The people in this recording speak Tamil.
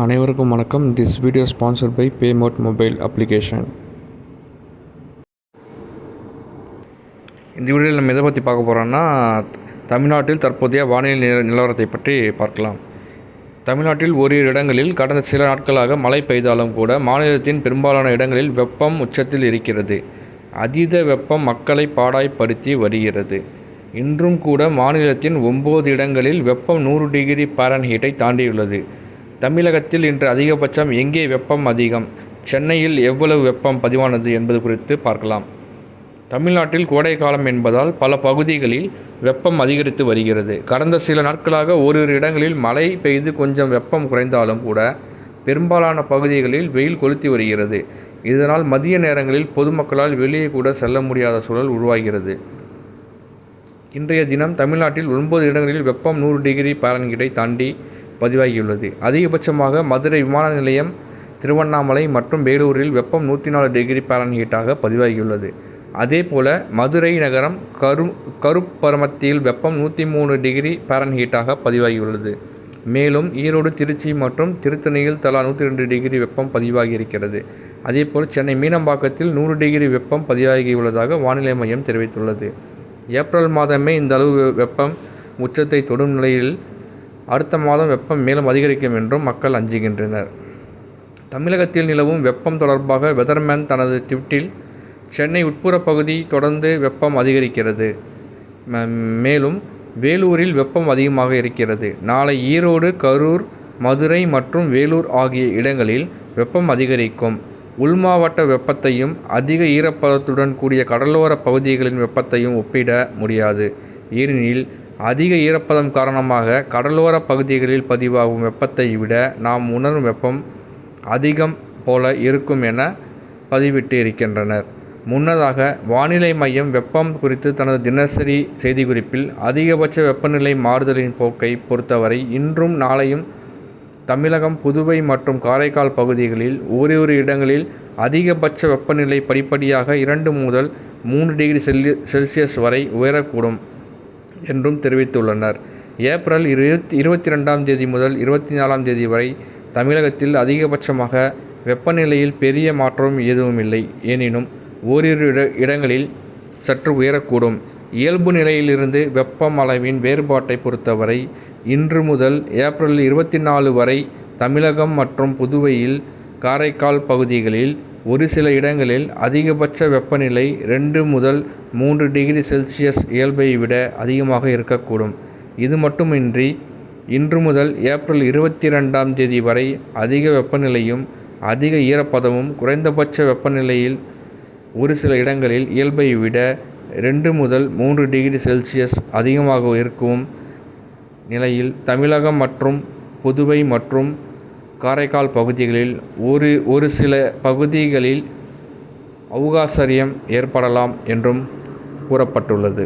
அனைவருக்கும் வணக்கம். This video sponsored by Paymode mobile application. இந்த வீடியோவில் நம்ம எதை பற்றி பார்க்க போகிறோம்னா, தமிழ்நாட்டில் தற்போதைய வானிலை நிலவரத்தை பற்றி பார்க்கலாம். தமிழ்நாட்டில் ஓரிரு இடங்களில் கடந்த சில நாட்களாக மழை பெய்தாலும் கூட மாநிலத்தின் பெரும்பாலான இடங்களில் வெப்பம் உச்சத்தில் இருக்கிறது. அதீத வெப்பம் மக்களை பாடாய்படுத்தி வருகிறது. இன்றும் கூட மாநிலத்தின் 9 இடங்களில் வெப்பம் 100 டிகிரி ஃபாரன்ஹீட்டை தாண்டியுள்ளது. தமிழகத்தில் இன்று அதிகபட்சம் எங்கே வெப்பம் அதிகம், சென்னையில் எவ்வளவு வெப்பம் பதிவானது என்பது குறித்து பார்க்கலாம். தமிழ்நாட்டில் கோடை காலம் என்பதால் பல பகுதிகளில் வெப்பம் அதிகரித்து வருகிறது. கடந்த சில நாட்களாக ஓரிரு இடங்களில் மழை பெய்து கொஞ்சம் வெப்பம் குறைந்தாலும் கூட பெரும்பாலான பகுதிகளில் வெயில் கொளுத்தி வருகிறது. இதனால் மதிய நேரங்களில் பொதுமக்களால் வெளியே கூட செல்ல முடியாத சூழல் உருவாகிறது. இன்றைய தினம் தமிழ்நாட்டில் 9 இடங்களில் வெப்பம் 100 டிகிரி ஃபாரன்ஹீட்டை தாண்டி பதிவாகியுள்ளது. அதிகபட்சமாக மதுரை விமான நிலையம், திருவண்ணாமலை மற்றும் வேலூரில் வெப்பம் 104 டிகிரி ஃபாரன்ஹீட்டாக பதிவாகியுள்ளது. அதேபோல மதுரை நகரம் கருப்பரமத்தியில் வெப்பம் 103 டிகிரி ஃபாரன்ஹீட்டாக பதிவாகியுள்ளது. மேலும் ஈரோடு, திருச்சி மற்றும் திருத்தணியில் தலா 102 டிகிரி வெப்பம் பதிவாகியிருக்கிறது. அதேபோல் சென்னை மீனம்பாக்கத்தில் 100 டிகிரி வெப்பம் பதிவாகியுள்ளதாக வானிலை மையம் தெரிவித்துள்ளது. ஏப்ரல் மாதமே இந்த அளவு வெப்பம் உச்சத்தை தொடும் நிலையில் அடுத்த மாதம் வெப்பம் மேலும் அதிகரிக்கும் என்றும் மக்கள் அஞ்சுகின்றனர். தமிழகத்தில் நிலவும் வெப்பம் தொடர்பாக வெதர்மேன் தனது ட்வீட்டில், சென்னை உட்புற பகுதி தொடர்ந்து வெப்பம் அதிகரிக்கிறது. மேலும் வேலூரில் வெப்பம் அதிகமாக இருக்கிறது. நாளை ஈரோடு, கரூர், மதுரை மற்றும் வேலூர் ஆகிய இடங்களில் வெப்பம் அதிகரிக்கும். உள்மாவட்ட வெப்பத்தையும் அதிக ஈரப்பதத்துடன் கூடிய கடலோர பகுதிகளின் வெப்பத்தையும் ஒப்பிட முடியாது. ஏனெனில் அதிக ஈரப்பதம் காரணமாக கடலோர பகுதிகளில் பதிவாகும் வெப்பத்தை விட நாம் உணரும் வெப்பம் அதிகம் போல இருக்கும் என பதிவிட்டு இருக்கின்றனர். முன்னதாக வானிலை மையம் வெப்பம் குறித்து தனது தினசரி செய்திக்குறிப்பில், அதிகபட்ச வெப்பநிலை மாறுதலின் போக்கை பொறுத்தவரை இன்றும் நாளையும் தமிழகம், புதுவை மற்றும் காரைக்கால் பகுதிகளில் ஓரிரு இடங்களில் அதிகபட்ச வெப்பநிலை படிப்படியாக 2 முதல் 3 டிகிரி செல்சியஸ் வரை உயரக்கூடும் என்றும் தெரிவித்துள்ளனர். ஏப்ரல் 22ஆம் தேதி முதல் 24ஆம் தேதி வரை தமிழகத்தில் அதிகபட்சமாக வெப்பநிலையில் பெரிய மாற்றம் எதுவுமில்லை. எனினும் ஓரிரு இடங்களில் சற்று உயரக்கூடும். இயல்பு நிலையிலிருந்து வெப்பம் அளவின் வேறுபாட்டை பொறுத்தவரை இன்று முதல் ஏப்ரல் 24 வரை தமிழகம் மற்றும் புதுவையில், காரைக்கால் பகுதிகளில் ஒரு சில இடங்களில் அதிகபட்ச வெப்பநிலை 2 முதல் 3 டிகிரி செல்சியஸ் இயல்பை விட அதிகமாக இருக்கக்கூடும். இது மட்டுமின்றி இன்று முதல் ஏப்ரல் 22ஆம் தேதி வரை அதிக வெப்பநிலையும் அதிக ஈரப்பதமும் குறைந்தபட்ச வெப்பநிலையில் ஒரு சில இடங்களில் இயல்பை விட 2 முதல் 3 டிகிரி செல்சியஸ் அதிகமாக இருக்கும் நிலையில் தமிழகம் மற்றும் புதுவை மற்றும் காரைக்கால் பகுதிகளில் ஒரு சில பகுதிகளில் அவகாசரியம் ஏற்படலாம் என்றும் கூறப்பட்டுள்ளது.